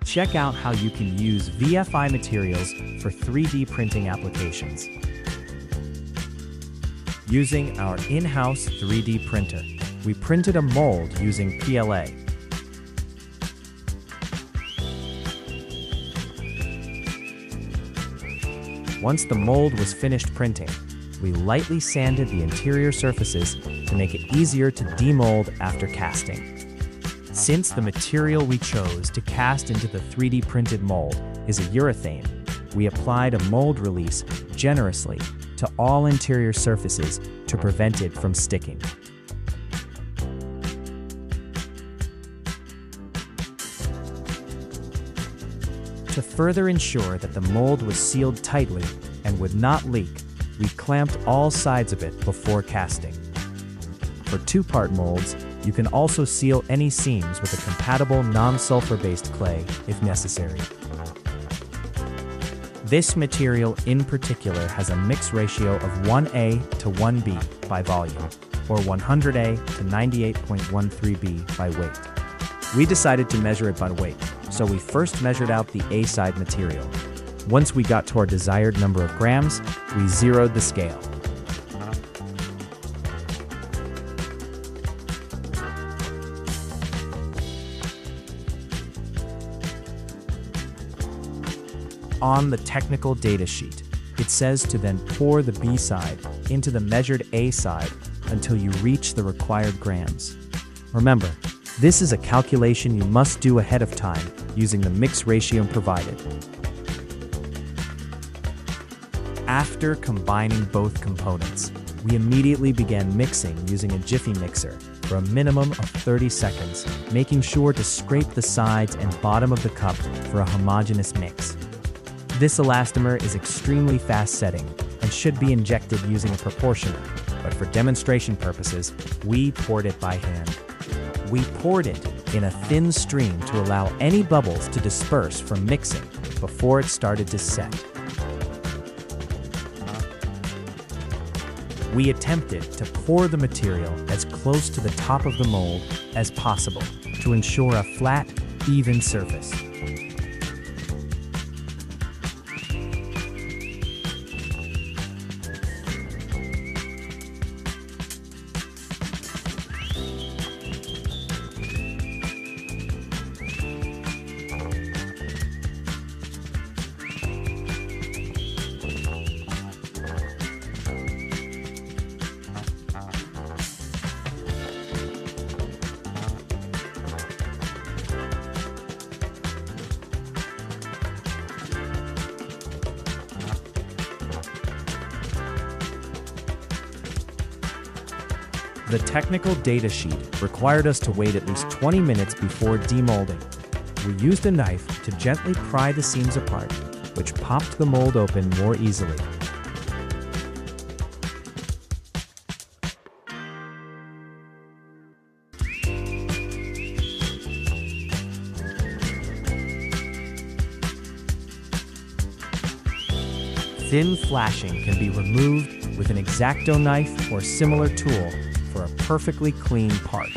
Check out how you can use VFI materials for 3D printing applications. Using our in-house 3D printer, we printed a mold using PLA. Once the mold was finished printing, we lightly sanded the interior surfaces to make it easier to demold after casting. Since the material we chose to cast into the 3D printed mold is a urethane, we applied a mold release generously to all interior surfaces to prevent it from sticking. To further ensure that the mold was sealed tightly and would not leak, we clamped all sides of it before casting. For two-part molds, you can also seal any seams with a compatible non-sulfur-based clay if necessary. This material in particular has a mix ratio of 1A to 1B by volume, or 100A to 98.13B by weight. We decided to measure it by weight, so we first measured out the A-side material. Once we got to our desired number of grams, we zeroed the scale. On the technical data sheet, it says to then pour the B side into the measured A side until you reach the required grams. Remember, this is a calculation you must do ahead of time using the mix ratio provided. After combining both components, we immediately began mixing using a Jiffy mixer for a minimum of 30 seconds, making sure to scrape the sides and bottom of the cup for a homogeneous mix. This elastomer is extremely fast setting and should be injected using a proportioner, but for demonstration purposes, we poured it by hand. We poured it in a thin stream to allow any bubbles to disperse from mixing before it started to set. We attempted to pour the material as close to the top of the mold as possible to ensure a flat, even surface. The technical data sheet required us to wait at least 20 minutes before demolding. We used a knife to gently pry the seams apart, which popped the mold open more easily. Thin flashing can be removed with an X-Acto knife or similar tool for a perfectly clean part.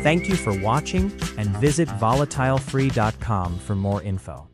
Thank you for watching and visit volatilefree.com for more info.